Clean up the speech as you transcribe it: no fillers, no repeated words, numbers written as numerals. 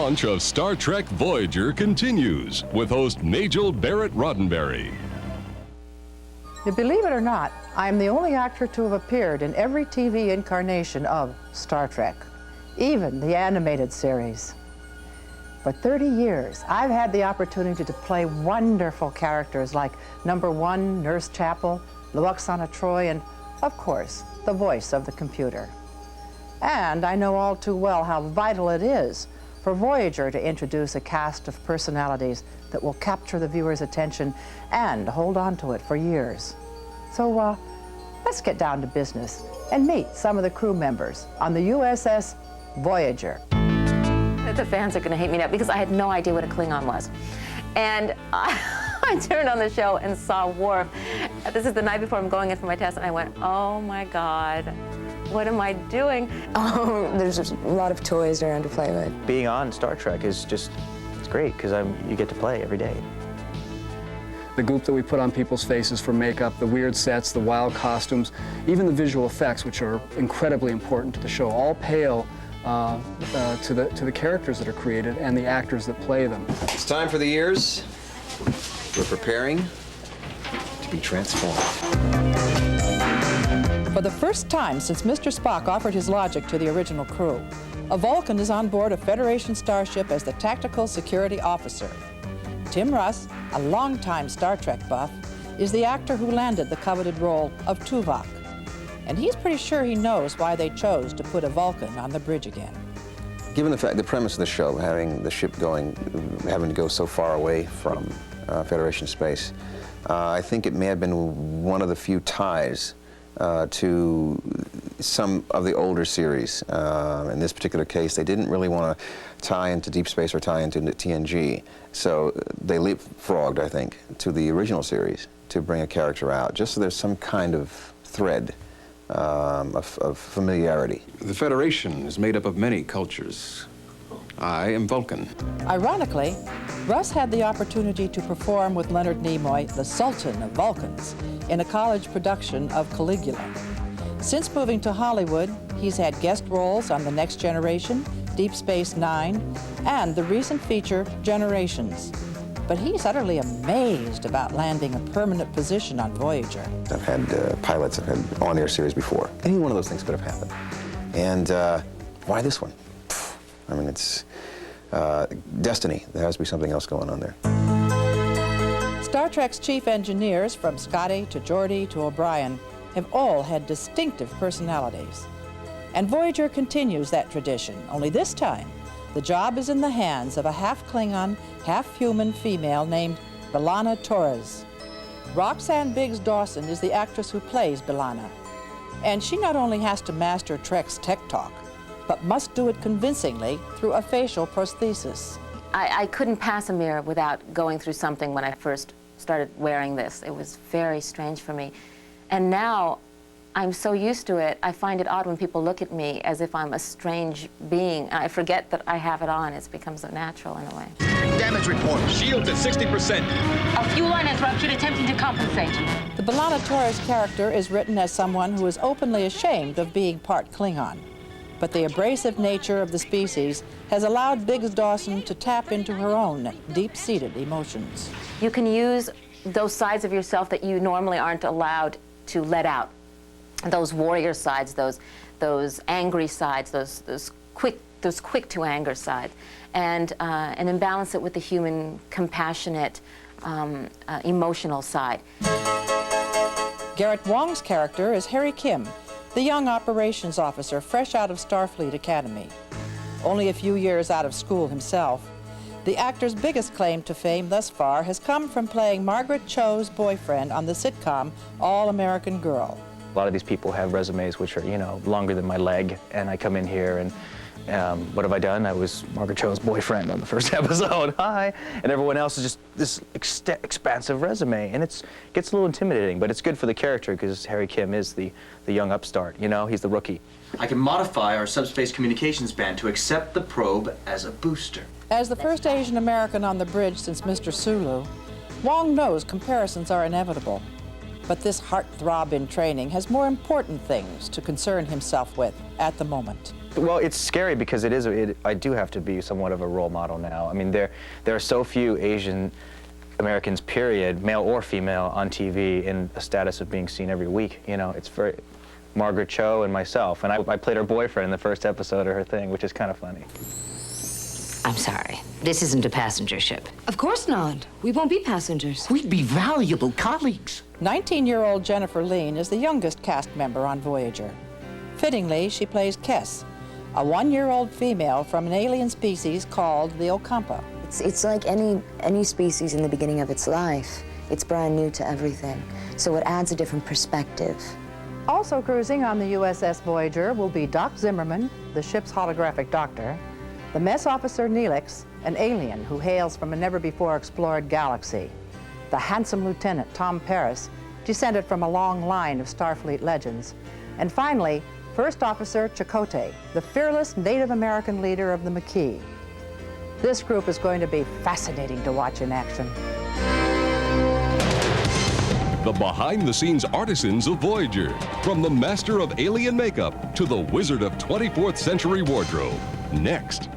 launch of Star Trek Voyager continues with host Majel Barrett Roddenberry. Believe it or not, I am the only actor to have appeared in every TV incarnation of Star Trek, even the animated series. For 30 years, I've had the opportunity to play wonderful characters like Number 1, Nurse Chapel, Luoxana Troi, and, of course, the voice of the computer. And I know all too well how vital it is for Voyager to introduce a cast of personalities that will capture the viewer's attention and hold on to it for years. So let's get down to business and meet some of the crew members on the USS Voyager. The fans are going to hate me now because I had no idea what a Klingon was. And I turned on the show and saw Worf. This is the night before I'm going in for my test, and I went, oh my God, what am I doing? There's a lot of toys around to play with. Being on Star Trek is just, it's great because you get to play every day. The goop that we put on people's faces for makeup, the weird sets, the wild costumes, even the visual effects, which are incredibly important to the show, all pale to the characters that are created and the actors that play them. It's time for the years. We're preparing to be transformed. For the first time since Mr. Spock offered his logic to the original crew, a Vulcan is on board a Federation starship as the tactical security officer. Tim Russ, a longtime Star Trek buff, is the actor who landed the coveted role of Tuvok. And he's pretty sure he knows why they chose to put a Vulcan on the bridge again. Given the premise of the show, having the ship having to go so far away from Federation space, I think it may have been one of the few ties to some of the older series. In this particular case, they didn't really want to tie into Deep Space or tie into TNG, so they leapfrogged, I think, to the original series to bring a character out, just so there's some kind of thread of familiarity. The Federation is made up of many cultures. I am Vulcan. Ironically, Russ had the opportunity to perform with Leonard Nimoy, the Sultan of Vulcans, in a college production of Caligula. Since moving to Hollywood, he's had guest roles on The Next Generation, Deep Space Nine, and the recent feature, Generations. But he's utterly amazed about landing a permanent position on Voyager. I've had pilots, I've had on-air series before. Any one of those things could have happened. And why this one? I mean, it's destiny. There has to be something else going on there. Star Trek's chief engineers, from Scotty to Geordi to O'Brien, have all had distinctive personalities. And Voyager continues that tradition, only this time, the job is in the hands of a half-Klingon, half-human female named B'Elanna Torres. Roxanne Biggs Dawson is the actress who plays B'Elanna. And she not only has to master Trek's tech talk, but must do it convincingly through a facial prosthesis. I couldn't pass a mirror without going through something when I first started wearing this. It was very strange for me. And now I'm so used to it, I find it odd when people look at me as if I'm a strange being. I forget that I have it on. It becomes so natural in a way. Damage report. Shields at 60%. A fuel line has ruptured, attempting to compensate. The B'Elanna Torres character is written as someone who is openly ashamed of being part Klingon. But the abrasive nature of the species has allowed Biggs Dawson to tap into her own deep-seated emotions. You can use those sides of yourself that you normally aren't allowed to let out. Those warrior sides, those angry sides, those quick to anger sides, and imbalance it with the human, compassionate, emotional side. Garrett Wang's character is Harry Kim, the young operations officer fresh out of Starfleet Academy. Only a few years out of school himself, the actor's biggest claim to fame thus far has come from playing Margaret Cho's boyfriend on the sitcom All American Girl. A lot of these people have resumes which are, you know, longer than my leg, and I come in here and what have I done? I was Margaret Cho's boyfriend on the first episode. Hi. And everyone else is just this expansive resume, and it gets a little intimidating, but it's good for the character because Harry Kim is the young upstart, you know, he's the rookie. I can modify our subspace communications band to accept the probe as a booster. As the first Asian American on the bridge since Mr. Sulu, Wong knows comparisons are inevitable. But this heartthrob in training has more important things to concern himself with at the moment. Well, it's scary because I do have to be somewhat of a role model now. I mean, there are so few Asian Americans, period, male or female, on TV in a status of being seen every week. You know, it's very Margaret Cho and myself, and I played her boyfriend in the first episode of her thing, which is kind of funny. I'm sorry. This isn't a passenger ship. Of course not. We won't be passengers. We'd be valuable colleagues. 19-year-old Jennifer Lean is the youngest cast member on Voyager. Fittingly, she plays Kess, a 1-year-old female from an alien species called the Okampa. It's like any species in the beginning of its life. It's brand new to everything, so it adds a different perspective. Also cruising on the USS Voyager will be Doc Zimmerman, the ship's holographic doctor, the mess officer Neelix, an alien who hails from a never-before-explored galaxy, the handsome Lieutenant Tom Paris, descended from a long line of Starfleet legends, and finally, First Officer Chakotay, the fearless Native American leader of the Maquis. This group is going to be fascinating to watch in action. The behind-the-scenes artisans of Voyager, from the master of alien makeup to the wizard of 24th century wardrobe. Next.